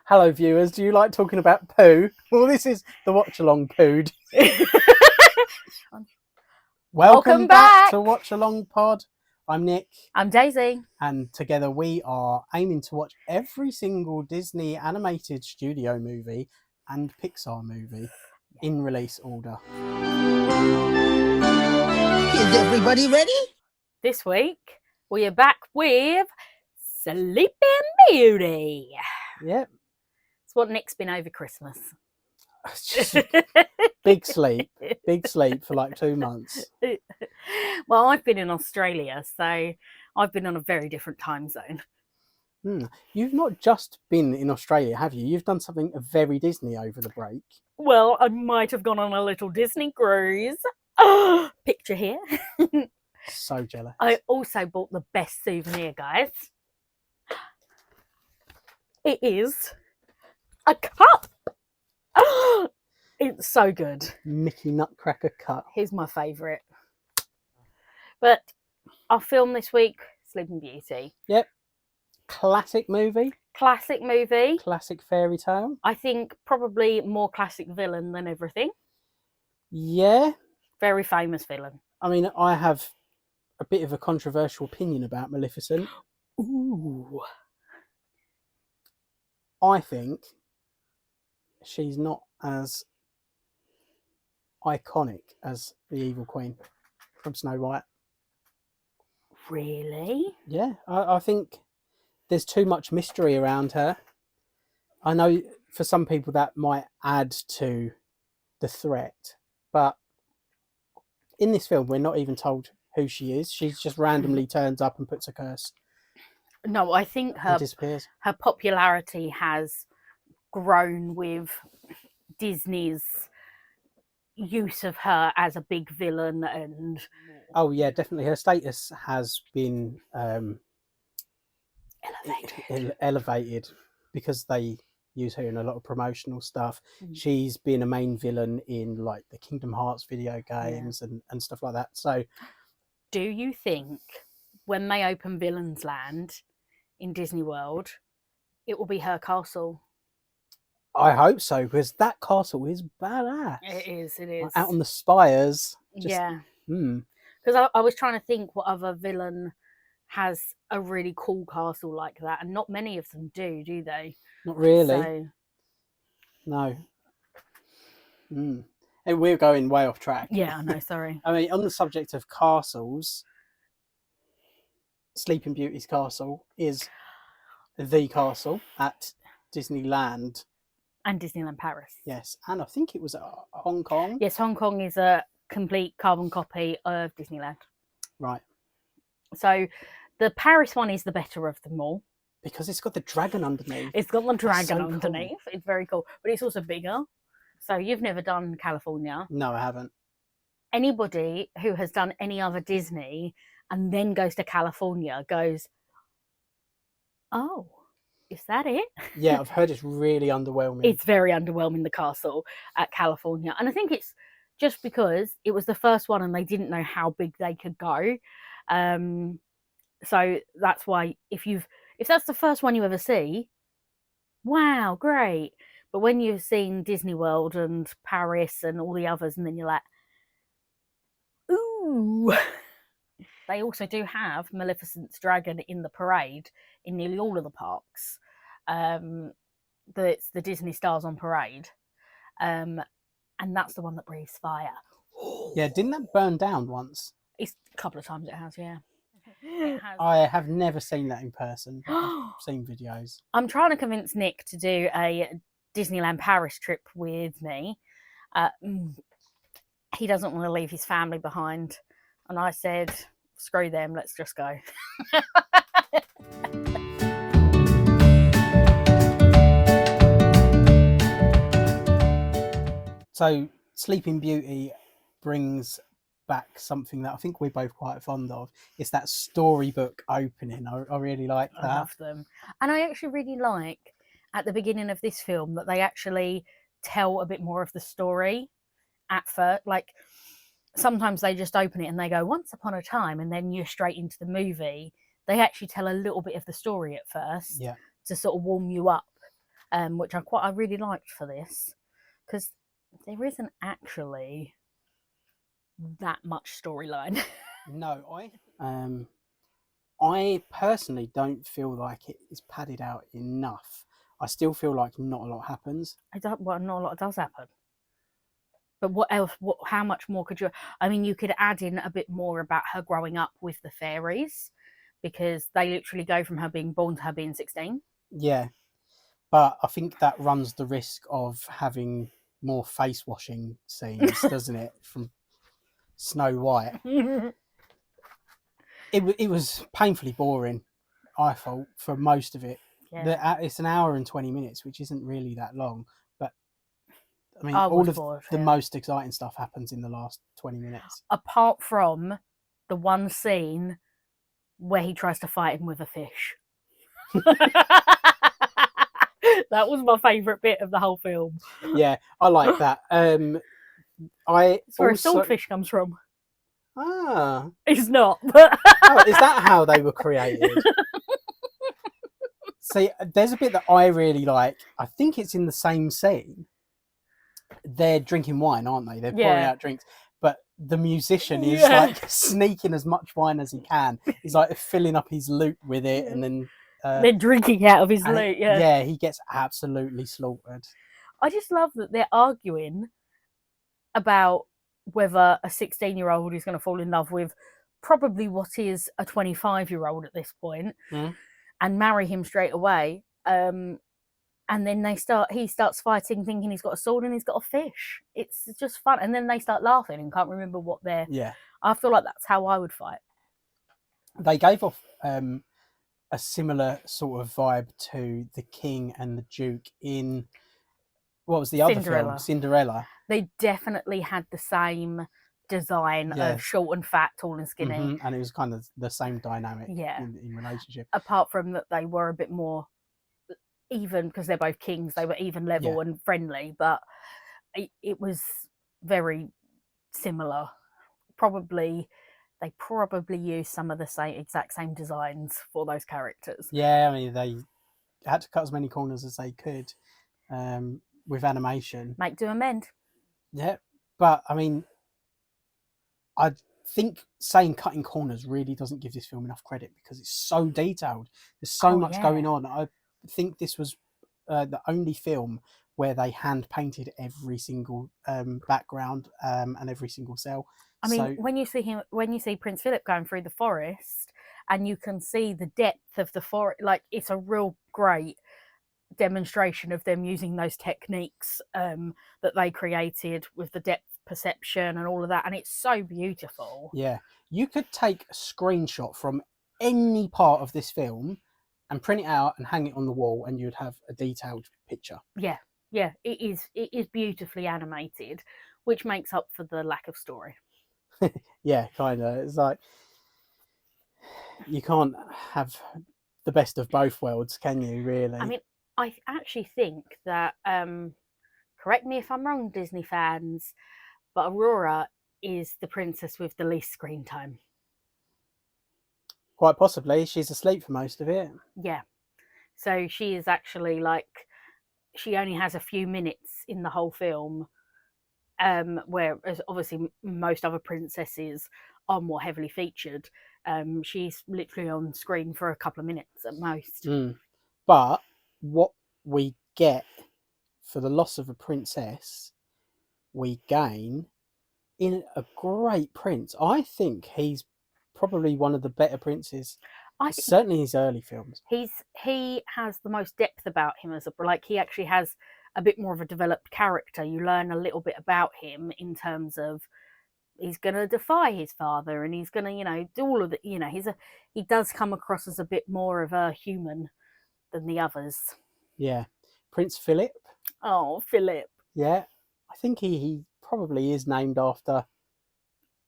Hello, viewers. Do you like talking about poo? Well, this is the Watch Along Pood. Welcome back to Watch Along Pod. I'm Nick. I'm Daisy. And together we are aiming to watch every single Disney animated studio movie and Pixar movie in release order. Is everybody ready? This week we are back with Sleeping Beauty. Yep. It's what Nick's been over Christmas. Big sleep for like 2 months. Well, I've been in Australia, so I've been on a very different time zone. You've not just been in Australia, have you? You've done something very Disney over the break. Well, I might have gone on a little Disney cruise. Picture here. So jealous. I also bought the best souvenir, guys. It is a cup. It's so good. Mickey Nutcracker cup. Here's my favourite. But our film this week, Sleeping Beauty. Yep. Classic movie. Classic movie. Classic fairy tale. I think probably more classic villain than everything. Yeah. Very famous villain. I mean, I have a bit of a controversial opinion about Maleficent. Ooh. I think she's not as iconic as the Evil Queen from Snow White. Really? Yeah, I think there's too much mystery around her. I know for some people that might add to the threat, but in this film we're not even told who she is. She just randomly turns up and puts a curse. No, I think And disappears. her popularity has grown with Disney's use of her as a big villain, and Oh yeah, definitely her status has been elevated because they use her in a lot of promotional stuff. She's been a main villain in like the Kingdom Hearts video games and stuff like that. So do you think when they open Villains Land in Disney World, it will be her castle? I hope so, because that castle is badass. It is. Like, out on the spires. Yeah. Because I was trying to think what other villain has a really cool castle like that, and not many of them do they? Not really. So... No. And we're going way off track. Yeah, I know, sorry. I mean, on the subject of castles, Sleeping Beauty's castle is the castle at Disneyland. And Disneyland Paris. Yes, and I think it was Hong Kong. Yes, Hong Kong is a complete carbon copy of Disneyland. Right. So the Paris one is the better of them all. Because it's got the dragon underneath. It's got the dragon so underneath. Cool. It's very cool. But it's also bigger. So you've never done California. No, I haven't. Anybody who has done any other Disney and then goes to California goes, oh, is that it? Yeah, I've heard it's really underwhelming. It's very underwhelming, the castle at California. And I think it's just because it was the first one and they didn't know how big they could go. So that's why if that's the first one you ever see, wow, great. But when you've seen Disney World and Paris and all the others, and then you're like, ooh. They also do have Maleficent's dragon in the parade in nearly all of the parks. It's the Disney Stars on Parade. And that's the one that breathes fire. Yeah, didn't that burn down once? It's a couple of times it has, yeah. It has. I have never seen that in person. I've seen videos. I'm trying to convince Nick to do a Disneyland Paris trip with me. He doesn't want to leave his family behind. And I said, screw them, let's just go. So Sleeping Beauty brings back something that I think we're both quite fond of. It's that storybook opening. I really like that. I love them. And I actually really like at the beginning of this film that they actually tell a bit more of the story at first. Like sometimes they just open it and they go once upon a time and then you're straight into the movie. They actually tell a little bit of the story at first to sort of warm you up. which I really liked for this, because there isn't actually that much storyline. No, I personally don't feel like it is padded out enough. I still feel like not a lot happens. Not a lot does happen. But what else? How much more could you? I mean, you could add in a bit more about her growing up with the fairies, because they literally go from her being born to her being 16. Yeah, but I think that runs the risk of having more face washing scenes, doesn't it? From Snow White, it was painfully boring. I thought for most of it. Yeah. It's an hour and 20 minutes, which isn't really that long. But I mean, I all was of bored, the yeah. most exciting stuff happens in the last 20 minutes. Apart from the one scene where he tries to fight him with a fish. That was my favourite bit of the whole film. Yeah, I like that. I It's where also a swordfish comes from. ah, It's not, but oh, is that how they were created? See, there's a bit that I really like. I think it's in the same scene. They're drinking wine, aren't they? They're pouring Yeah. out drinks, but the musician is Yeah. like sneaking as much wine as he can. He's like filling up his lute with it, and then they're drinking out of his and lute. Yeah. yeah, he gets absolutely slaughtered. I just love that they're arguing about whether a 16-year-old is going to fall in love with probably what is a 25-year-old at this point, Mm. and marry him straight away. And then he starts fighting thinking he's got a sword and he's got a fish. It's just fun. And then they start laughing and can't remember what they're... Yeah, I feel like that's how I would fight. they gave off a similar sort of vibe to the King and the Duke in what was the other film? Cinderella. They definitely had the same design Yeah. of short and fat, tall and skinny. Mhm, and it was kind of the same dynamic Yeah. in relationship. Apart from that, they were a bit more even, because they're both kings. They were even level and friendly, but it was very similar. They probably used some of the exact same designs for those characters. Yeah, I mean they had to cut as many corners as they could with animation. Make do amend. Yeah, but I mean, I think saying cutting corners really doesn't give this film enough credit because it's so detailed. There's so much going on. I think this was the only film where they hand painted every single background and every single cell. I mean, when you see Prince Philip going through the forest, and you can see the depth of the forest, like it's a real great demonstration of them using those techniques that they created with the depth perception and all of that, and it's so beautiful. Yeah, you could take a screenshot from any part of this film and print it out and hang it on the wall, and you'd have a detailed picture. Yeah, it is beautifully animated, which makes up for the lack of story. Yeah, kind of. It's like you can't have the best of both worlds, can you? Really? I mean, I actually think that correct me if I'm wrong, Disney fans, but Aurora is the princess with the least screen time. Quite possibly. She's asleep for most of it. Yeah. So she is actually she only has a few minutes in the whole film, whereas obviously most other princesses are more heavily featured. She's literally on screen for a couple of minutes at most. But what we get for the loss of a princess, we gain in a great prince. I think he's probably one of the better princes. Certainly his early films. He has the most depth about him he actually has a bit more of a developed character. You learn a little bit about him in terms of he's going to defy his father, and he's going to do all of the he does come across as a bit more of a human than the others. Yeah. Prince Philip. Oh, Philip. Yeah. I think he probably is named after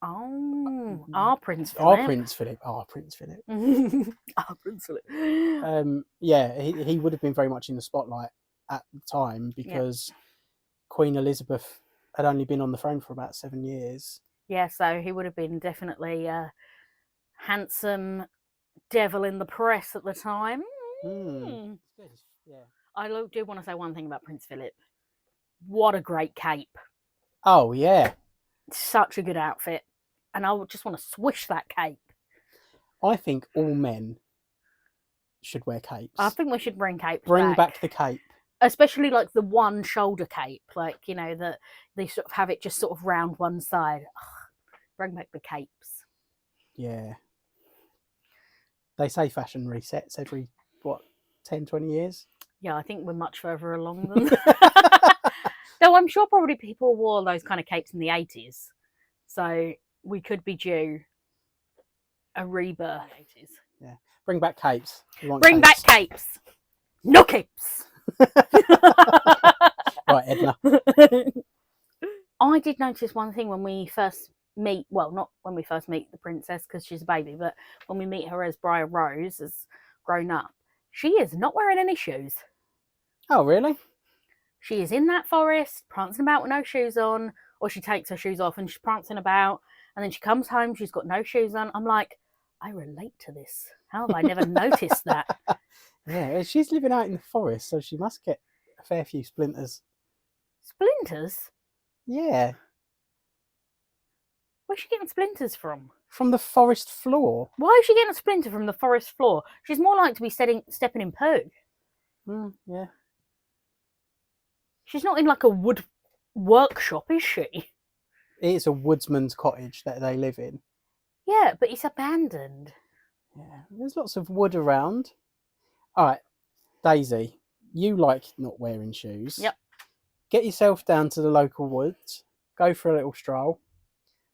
our Prince Philip. Our Prince Philip. Our Prince Philip. Yeah, he would have been very much in the spotlight at the time because Queen Elizabeth had only been on the throne for about 7 years. Yeah, so he would have been definitely a handsome devil in the press at the time. Yeah. do want to say one thing about Prince Philip. What a great cape. Oh yeah, Such a good outfit. And I would just want to swish that cape. I think all men should wear capes. I think we should bring capes Bring back the cape. Especially like the one shoulder cape. Like, you know, that they sort of have it just sort of round one side. Ugh, bring back the capes. Yeah. They say fashion resets every, 10, 20 years? Yeah, I think we're much further along than Though I'm sure probably people wore those kind of capes in the 80s. So we could be due a rebirth. Yeah. Bring back capes. We want Bring back capes. No capes. Right, Edna. I did notice one thing when we first meet, well, not when we first meet the princess because she's a baby, but when we meet her as Briar Rose, as grown up, she is not wearing any shoes. Oh, really? She is in that forest, prancing about with no shoes on, or she takes her shoes off and she's prancing about, and then she comes home, she's got no shoes on. I'm like, I relate to this. How have I never noticed that? Yeah, she's living out in the forest, so she must get a fair few splinters. Splinters? Yeah. Where's she getting splinters from? From the forest floor. Why is she getting a splinter from the forest floor? She's more like to be stepping in poo. Yeah. She's not in like a wood workshop, is she? It is a woodsman's cottage that they live in. Yeah, but it's abandoned. Yeah, there's lots of wood around. All right, Daisy, you like not wearing shoes. Yep. Get yourself down to the local woods, go for a little stroll,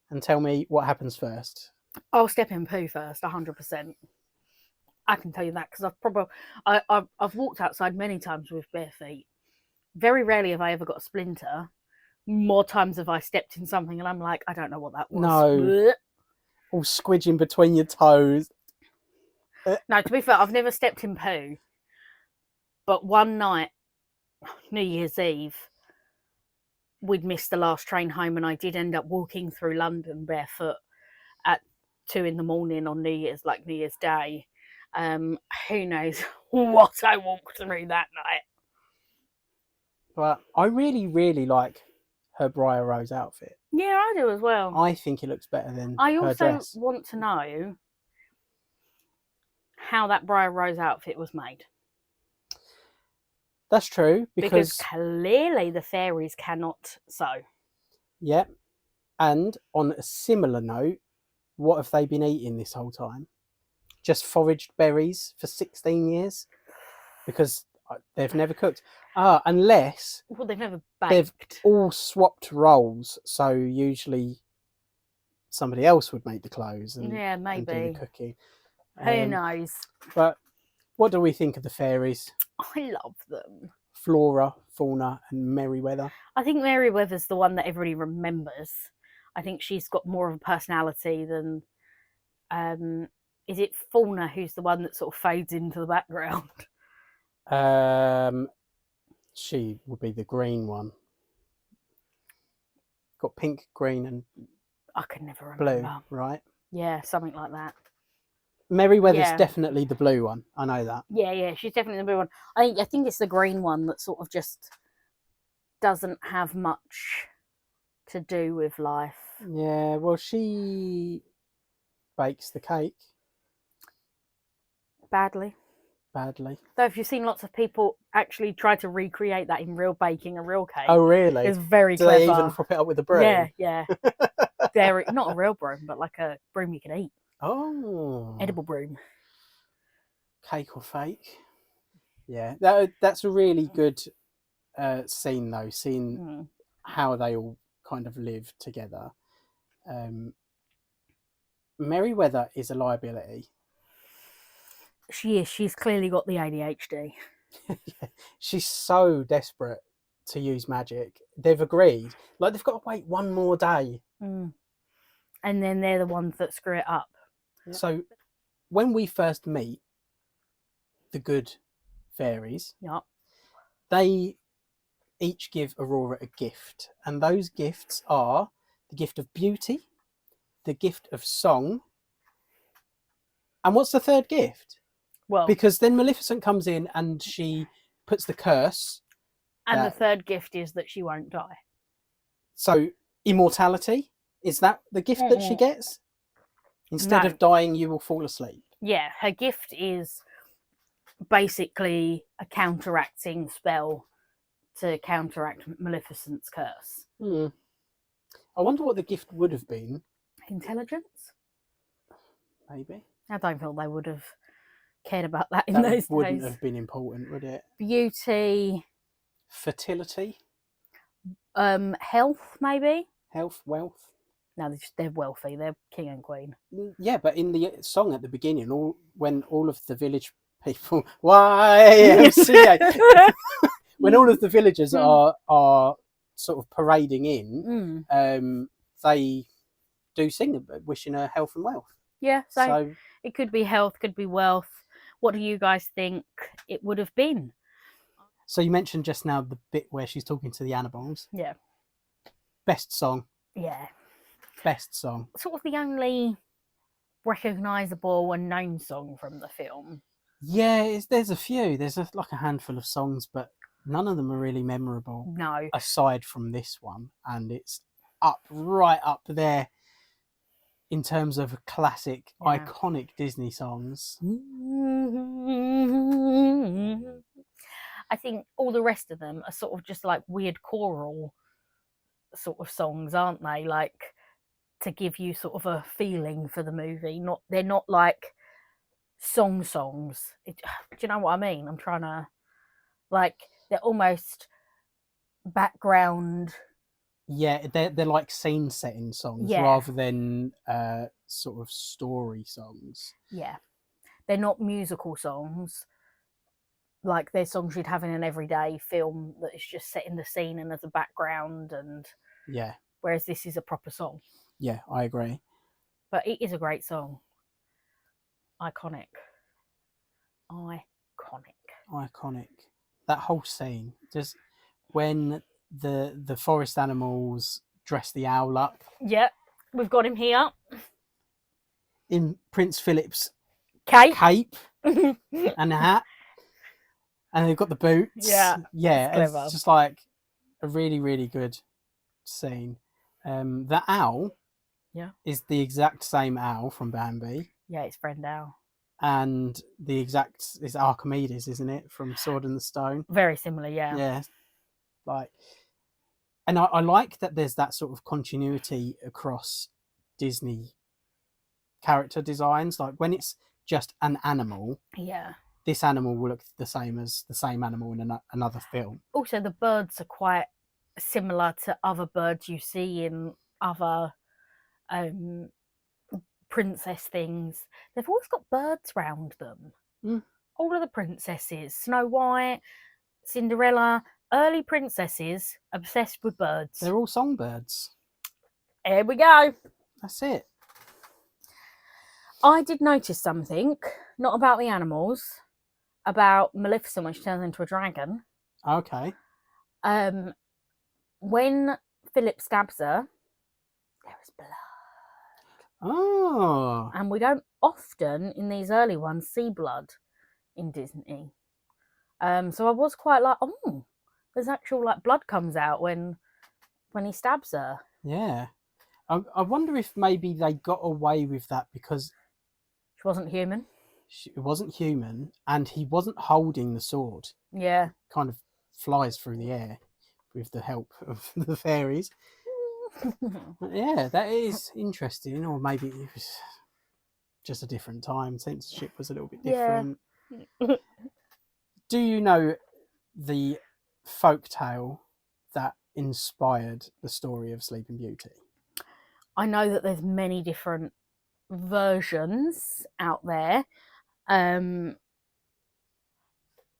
and tell me what happens first. I'll step in poo first, 100%. I can tell you that because I've walked outside many times with bare feet. Very rarely have I ever got a splinter. More times have I stepped in something and I'm like, I don't know what that was. No. Blech. All squidging between your toes. No, to be fair, I've never stepped in poo. But one night, New Year's Eve, we'd missed the last train home and I did end up walking through London barefoot at 2 a.m. on New Year's Day. Who knows what I walked through that night. But I really, really like her Briar Rose outfit. Yeah, I do as well. I think it looks better than I her also dress. want to know how that Briar Rose outfit was made. That's true Because clearly the fairies cannot sew. Yeah. And on a similar note, what have they been eating this whole time? Just foraged berries for 16 years? Because they've never cooked. Unless Well, they've never they've baked. all swapped roles. So usually somebody else would make the clothes and, Yeah, and do maybe. the cooking. Who knows? But what do we think of the fairies? I love them. Flora, Fauna and Merryweather. I think Merryweather's the one that everybody remembers. I think she's got more of a personality than... is it Fauna who's the one that sort of fades into the background? She would be the green one. Got pink, green and I can never blue, remember. right? Yeah, something like that. Merryweather's Yeah. definitely the blue one. I know that. Yeah, she's definitely the blue one. I think it's the green one that sort of just doesn't have much to do with life. Yeah, well, she bakes the cake Badly. badly. Though if you've seen lots of people actually try to recreate that in real baking a real cake, Oh, really? it's very Do clever. they even prop it up with a broom? Yeah. They're not a real broom, but like a broom you can eat. Oh. Edible broom. Cake or fake? Yeah, that's a really good scene, though, seeing Mm. how they all kind of live together. Merryweather is a liability. She is. She's clearly got the ADHD. She's so desperate to use magic. They've agreed. Like, they've got to wait one more day. Mm. And then they're the ones that screw it up. Yeah. So, when we first meet the good fairies, Yep. they each give Aurora a gift. And those gifts are the gift of beauty, the gift of song. And what's the third gift? Well, Because then Maleficent comes in and she puts the curse. And the that- third gift is that she won't die. So immortality, is that the gift that she Mm-mm. gets? Instead No. of dying, you will fall asleep. Yeah, her gift is basically a counteracting spell to counteract Maleficent's curse. I wonder what the gift would have been. Intelligence? Maybe I don't feel they would have cared about that in that those wouldn't days. have been important, would it? Beauty, Fertility, health, maybe. health, wealth. No, they're wealthy. They're king and queen. Yeah, but in the song at the beginning, when all of the village people, YMCA, when all of the villagers are sort of parading in, they do sing wishing her health and wealth. Yeah, so So it could be health, could be wealth. What do you guys think it would have been? you mentioned just now the bit where she's talking to the animals. Yeah. Best song. Yeah. Best song. Sort of the only recognisable and known song from the film. Yeah, there's a few. There's like a handful of songs, but none of them are really memorable No. aside from this one. And it's right up there in terms of classic, Yeah. iconic Disney songs. I think all the rest of them are sort of just like weird choral sort of songs, aren't they? Like to give you sort of a feeling for the movie. They're not like songs. Do you know what I mean? I'm trying to, like, they're almost background. Yeah, they're like scene setting songs Yeah. rather than sort of story songs. Yeah, they're not musical songs. Like they're songs you'd have in an everyday film that is just setting the scene and as a background, and Yeah, whereas this is a proper song. yeah, I agree. But it is a great song. Iconic. Iconic. That whole scene, just when the forest animals dress the owl up Yep, we've got him here. in Prince Philip's Kate. cape and a hat, and they've got the boots. Yeah, yeah, it's clever. it's just like a really, really good scene. The owl, is the exact same owl from Bambi, Yeah, it's Friend Owl. and the exact is Archimedes, isn't it, from Sword in the Stone? Very similar, yeah. Yeah, like, and I like that there's that sort of continuity across Disney character designs. Like when it's just an animal, Yeah. this animal will look the same as the same animal in another film. Also, the birds are quite similar to other birds you see in other princess things. They've always got birds round them. All of the princesses, Snow White, Cinderella, early princesses obsessed with birds. They're all songbirds. Here we go. That's it. I did notice something, not about the animals, about Maleficent when she turns into a dragon. Okay. When Philip stabs her, there is blood. Oh. And we don't often, in these early ones, see blood in Disney. So I was quite like, oh, there's actual like blood comes out when he stabs her. Yeah. I wonder if maybe they got away with that because She wasn't human. it wasn't human and he wasn't holding the sword. Yeah. Kind of flies through the air with the help of the fairies. But yeah, that is interesting. Or maybe it was just a different time. Censorship was a little bit different. Yeah. Do you know the folk tale that inspired the story of Sleeping Beauty? I know that there's many different versions out there.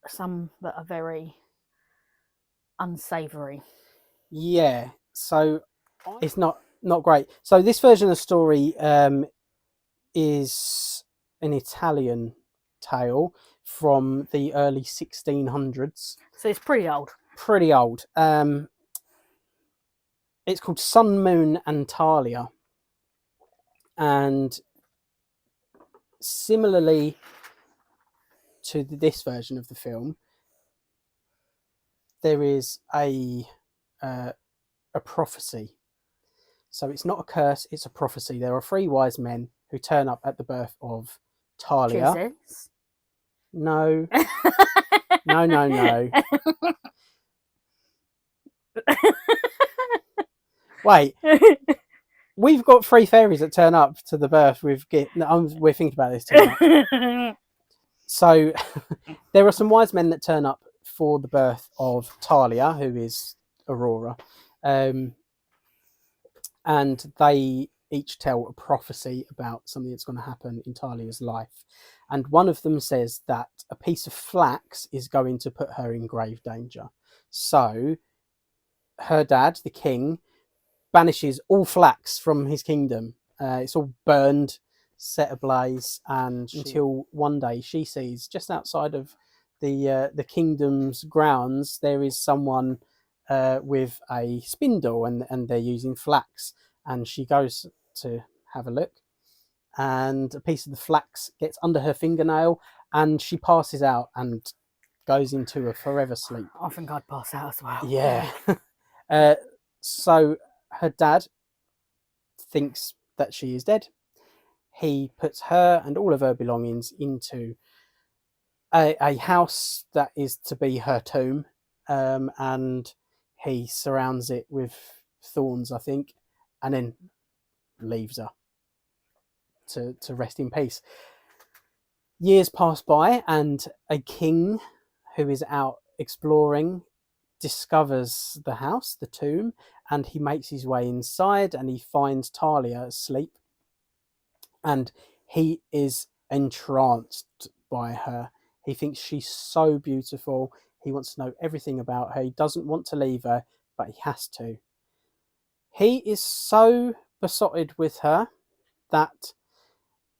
Some that are very unsavoury. Yeah, so it's not great. So this version of the story is an Italian tale from the early 1600s. So it's pretty old. Pretty old. It's called Sun, Moon and Talia. And similarly to this version of the film, there is a prophecy. So it's not a curse, it's a prophecy. There are 3 wise men who turn up at the birth of Talia. Jesus. No, no. Wait, we've got 3 fairies that turn up to the birth with gift. No, we're thinking about this too much. So there are some wise men that turn up for the birth of Talia, who is Aurora. And they each tell a prophecy about something that's going to happen in Talia's life. And one of them says that a piece of flax is going to put her in grave danger. So her dad, the king, banishes all flax from his kingdom. It's all burned, set ablaze, and until one day she sees just outside of the kingdom's grounds there is someone with a spindle, and they're using flax, and she goes to have a look, and a piece of the flax gets under her fingernail, and she passes out and goes into a forever sleep. I think I'd pass out as well. Yeah. So her dad thinks that she is dead. He puts her and all of her belongings into a house that is to be her tomb, and he surrounds it with thorns, I think, and then leaves her to rest in peace. Years pass by, and a king who is out exploring discovers the house, the tomb, and he makes his way inside, and he finds Talia asleep, and he is entranced by her. He thinks she's so beautiful. He wants to know everything about her. He doesn't want to leave her, but he has to. He is so besotted with her that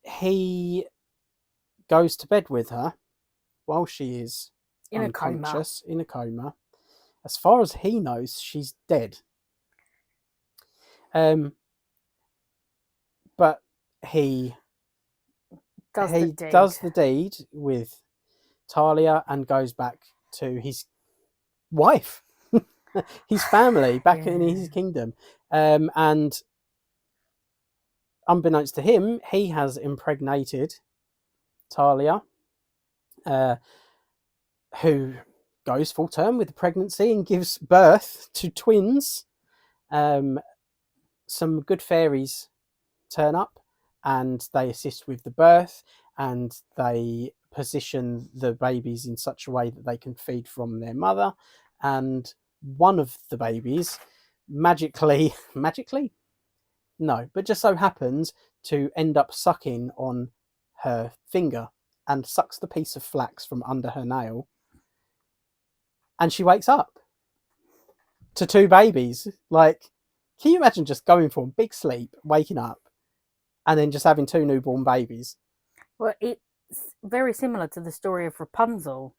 he goes to bed with her while she is In a coma. unconscious, in a coma. As far as he knows, she's dead. But he does the deed with Talia and goes back to his wife, his family, back in his kingdom. And unbeknownst to him, he has impregnated Talia, who goes full term with the pregnancy and gives birth to twins. Some good fairies turn up and they assist with the birth, and they position the babies in such a way that they can feed from their mother. And one of the babies magically, no, but just so happens to end up sucking on her finger and sucks the piece of flax from under her nail, and she wakes up to 2 babies. Like, can you imagine just going from big sleep, waking up, and then just having 2 newborn babies? Well, it's very similar to the story of Rapunzel,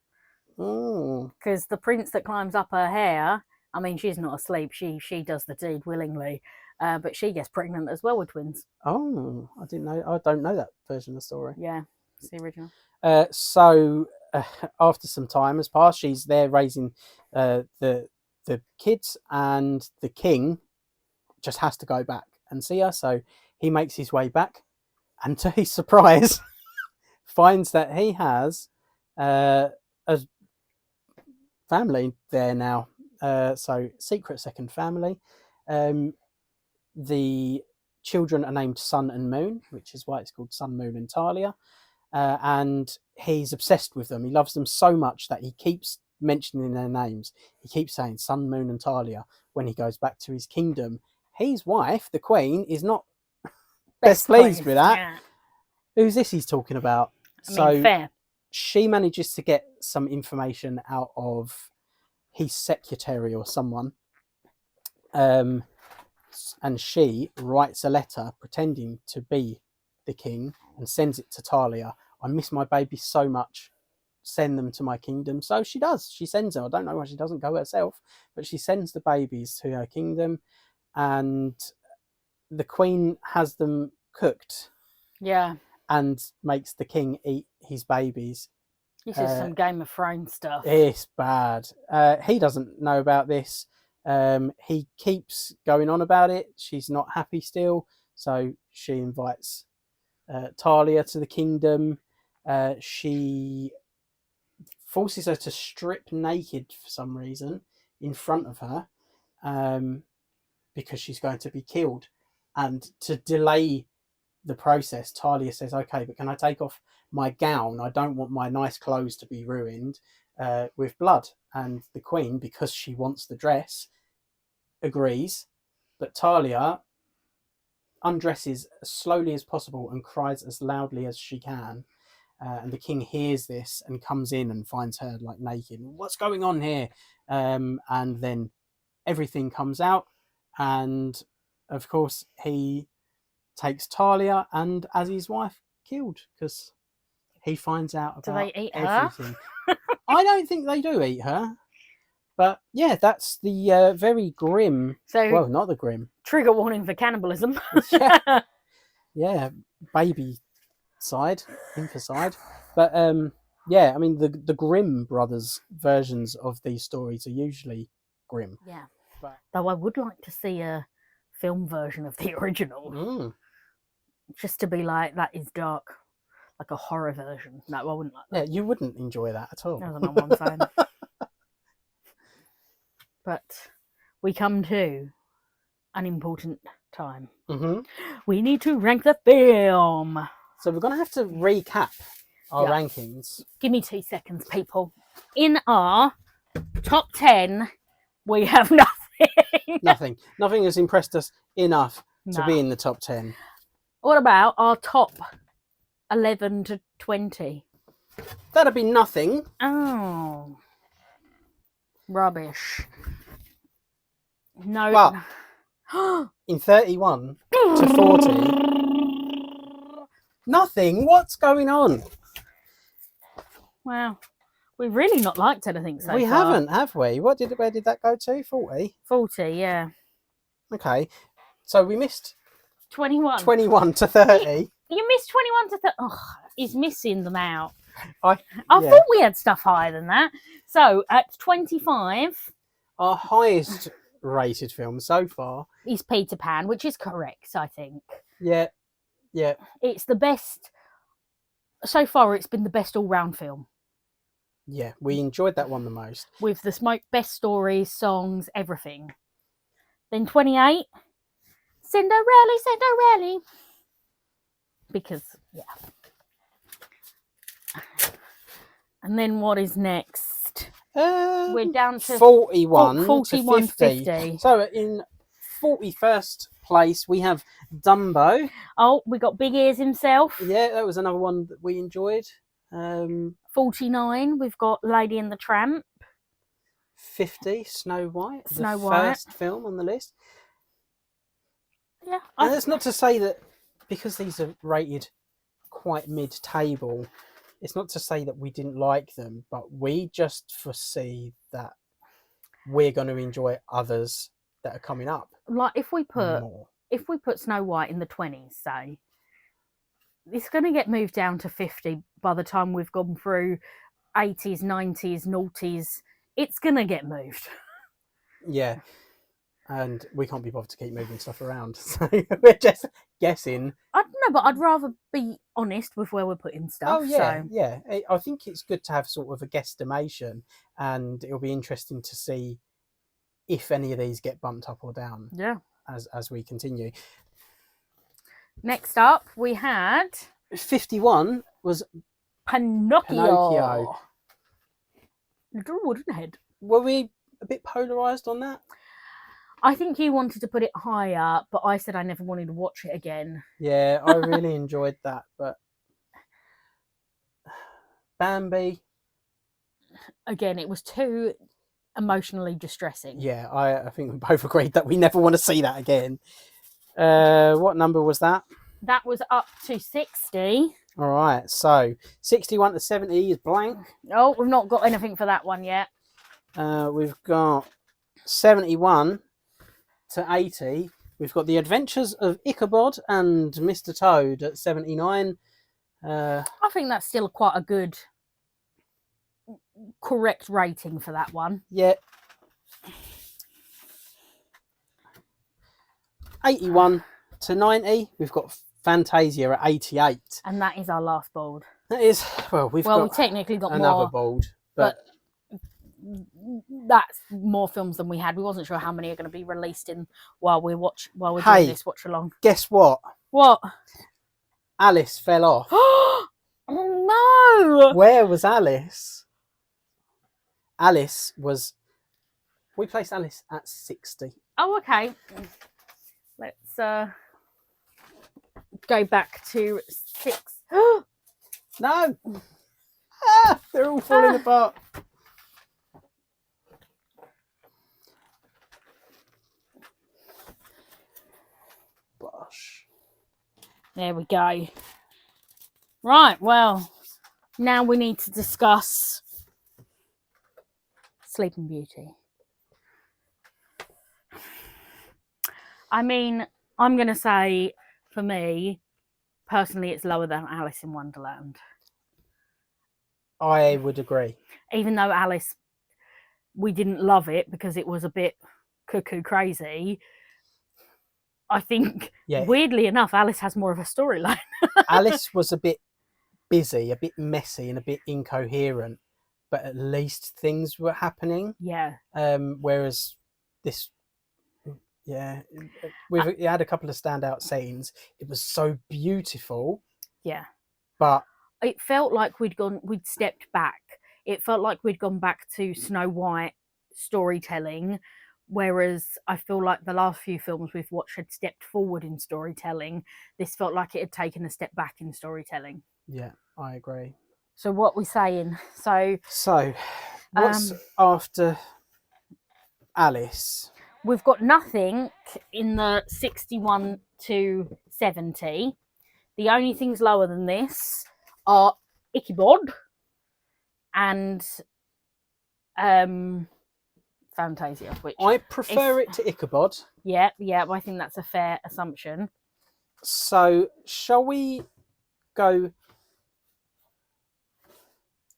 because the prince that climbs up her hair, I mean, she's not asleep, she does the deed willingly, but she gets pregnant as well with twins. Oh, I didn't know. I don't know that version of the story. Yeah, it's the original. So after some time has passed, she's there raising the kids, and the king just has to go back and see her. So he makes his way back, and to his surprise, finds that he has a family there now. So secret second family. The children are named Sun and Moon, which is why it's called Sun, Moon and Talia. And he's obsessed with them. He loves them so much that he keeps mentioning their names. He keeps saying Sun, Moon and Talia when he goes back to his kingdom. His wife, the queen, is not best pleased with that. Yeah. Who's this he's talking about? I mean, fair. She manages to get some information out of his secretary or someone. And she writes a letter pretending to be the king and sends it to Talia. I miss my babies so much. Send them to my kingdom. So she does. She sends them. I don't know why she doesn't go herself, but she sends the babies to her kingdom, and the queen has them cooked. Yeah. And makes the king eat his babies. This is some Game of Thrones stuff. It's bad. He doesn't know about this. He keeps going on about it. She's not happy still, so she invites Talia to the kingdom. She forces her to strip naked for some reason in front of her, because she's going to be killed. And to delay the process, Talia says, "Okay, but can I take off my gown? I don't want my nice clothes to be ruined with blood." And the queen, because she wants the dress, agrees. But Talia undresses as slowly as possible and cries as loudly as she can. And the king hears this and comes in and finds her like naked. What's going on here? And then everything comes out, and of course he takes Talia and as his wife killed because he finds out about Do they eat everything. her? I don't think they do eat her, but yeah, that's the very grim. So, Well, not the grim. trigger warning for cannibalism. Yeah, baby side, infanticide. But yeah, I mean the Grimm brothers versions of these stories are usually grim. Yeah. But Though I would like to see a film version of the original, mm, just to be like, that is dark, like a horror version. No, I wouldn't like that. yeah, you wouldn't enjoy that at all. I don't know what I'm saying. But we come to an important time. hmm We need to rank the film. So we're going to have to recap our Yeah. rankings. Give me 2 seconds, people. In our top 10, we have nothing. Nothing has impressed us enough to No. be in the top 10. What about our top 11 to 20? That'd be nothing. Oh. Rubbish. No. Well- In 31 to 40. Nothing. What's going on? Wow. We've really not liked anything so We far. haven't, have we? Where did that go to? 40? 40, yeah. Okay. So we missed 21. 21 to 30. You missed 21 to 30. Oh, he's missing them out. I I yeah. thought we had stuff higher than that. So at 25 Our highest rated film so far. is Peter Pan, which is correct, I think. Yeah. Yeah. It's the best. So far, it's been the best all-round film. Yeah. We enjoyed that one the most. With the best stories, songs, everything. Then 28, Cinderella. Because, yeah. And then what is next? We're down to 41 41 to 50. So in 41st place, we have Dumbo. Oh, we got Big Ears himself. Yeah, that was another one that we enjoyed. 49, we've got Lady and the Tramp. 50, Snow White. Snow the White. first film on the list. Yeah. And that's not to say that because these are rated quite mid-table, it's not to say that we didn't like them, but we just foresee that we're going to enjoy others that are coming up Like if we put more. Snow White in the 20s, say, it's going to get moved down to 50 by the time we've gone through 80s, 90s, noughties. It's going to get moved. Yeah. And we can't be bothered to keep moving stuff around. So we're just guessing. I don't know, but I'd rather be honest with where we're putting stuff. Oh, yeah. So. Yeah. I think it's good to have sort of a guesstimation, and it'll be interesting to see if any of these get bumped up or down Yeah. as we continue. Next up, we had 51 was Pinocchio. Little wooden head. Were we a bit polarised on that? I think you wanted to put it higher, but I said I never wanted to watch it again. Yeah, I really enjoyed that, but Bambi, Again, it was too emotionally distressing. yeah, I think we both agreed that we never want to see that again. What number was that? That was up to 60. All right, so 61 to 70 is blank. Oh, we've not got anything for that one yet. We've got 71 to 80. We've got The Adventures of Ichabod and Mr. Toad at 79. I think that's still quite a good correct rating for that one. Yeah. 81 to 90. We've got Fantasia at 88. And that is our last board. That is, well, we We technically got another more, board, but that's more films than we had. We wasn't sure how many are going to be released in while we're doing this watch along. guess what? What? Alice fell off. Oh no! Where was Alice? We placed Alice at 60. Oh, okay. Let's go back to 6. No! They're all falling apart. Bosh. There we go. Right, well, now we need to discuss Sleeping Beauty. I mean, I'm going to say, for me, personally, it's lower than Alice in Wonderland. I would agree. Even though Alice, we didn't love it because it was a bit cuckoo crazy, I think, weirdly enough, Alice has more of a storyline. Alice was a bit busy, a bit messy, and a bit incoherent, but at least things were happening. Yeah. Whereas this, it had a couple of standout scenes. It was so beautiful. Yeah. But it felt like we'd stepped back. It felt like we'd gone back to Snow White storytelling, whereas I feel like the last few films we've watched had stepped forward in storytelling. This felt like it had taken a step back in storytelling. Yeah, I agree. So what we're saying? So what's after Alice? We've got nothing in the 61 to 70. The only things lower than this are Ichabod and Fantasia, which I prefer it to Ichabod. Yeah, I think that's a fair assumption. So shall we go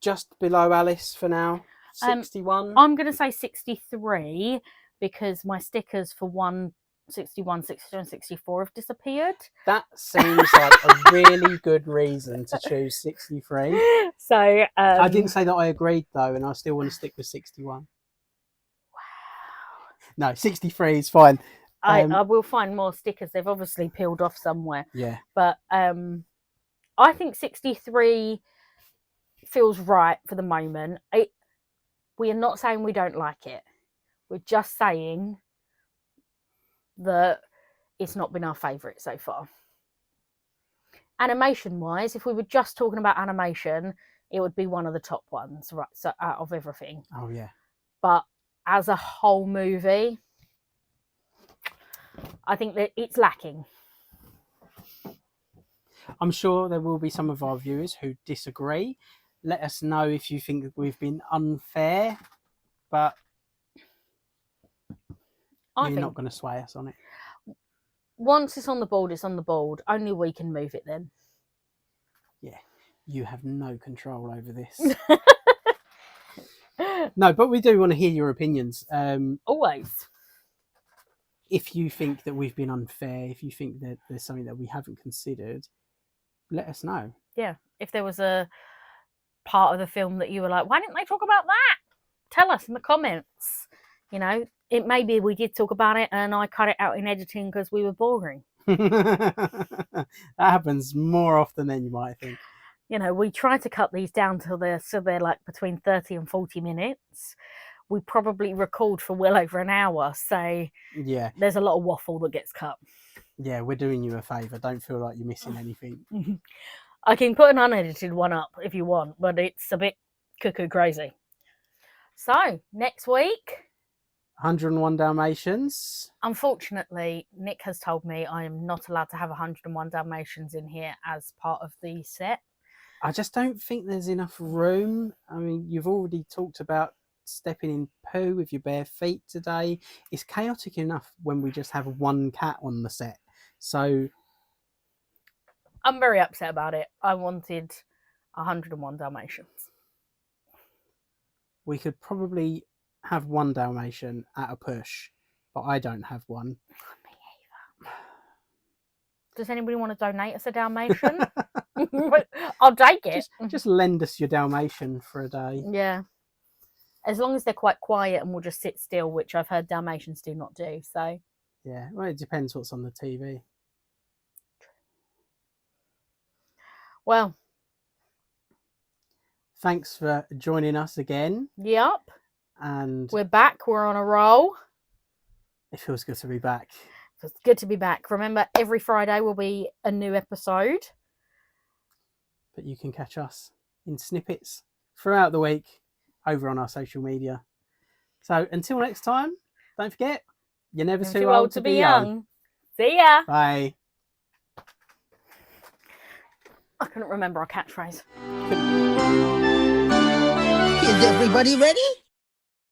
just below Alice for now? 61? I'm going to say 63 because my stickers for 61, 62 and 64 have disappeared. That seems like a really good reason to choose 63. So I didn't say that I agreed though, and I still want to stick with 61. Wow. No, 63 is fine. I will find more stickers. They've obviously peeled off somewhere. Yeah. But I think 63 feels right for the moment. We are not saying we don't like it. We're just saying that it's not been our favourite so far. Animation wise, if we were just talking about animation, it would be one of the top ones, right? So out of everything. Oh yeah. But as a whole movie, I think that it's lacking. I'm sure there will be some of our viewers who disagree. Let us know if you think that we've been unfair, but you're not going to sway us on it. Once it's on the board, it's on the board. Only we can move it then. Yeah, you have no control over this. No, but we do want to hear your opinions. Always. If you think that we've been unfair, if you think that there's something that we haven't considered, let us know. Yeah, if there was a part of the film that you were like, why didn't they talk about that? Tell us in the comments. You know, it maybe we did talk about it and I cut it out in editing because we were boring. That happens more often than you might think. You know, we try to cut these down till they're like between 30 and 40 minutes. We probably record for well over an hour, so yeah, there's a lot of waffle that gets cut. Yeah, we're doing you a favour. Don't feel like you're missing anything. I can put an unedited one up if you want, but it's a bit cuckoo crazy. So, next week... 101 Dalmatians. Unfortunately, Nick has told me I am not allowed to have 101 Dalmatians in here as part of the set. I just don't think there's enough room. I mean, you've already talked about stepping in poo with your bare feet today. It's chaotic enough when we just have one cat on the set. So I'm very upset about it. I wanted 101 Dalmatians. we could probably have one Dalmatian at a push, but I don't have one. Me either. Does anybody want to donate us a Dalmatian? I'll take it. Just lend us your Dalmatian for a day. Yeah. As long as they're quite quiet and will just sit still, which I've heard Dalmatians do not do. So Yeah, well, it depends what's on the TV. well, Thanks for joining us again, yep. and We're back. We're on a roll. it feels good to be back. It's good to be back. Remember, every Friday will be a new episode. But you can catch us in snippets throughout the week over on our social media. So until next time, don't forget, you're never too old to be young. See ya. Bye. I couldn't remember our catchphrase. Is everybody ready?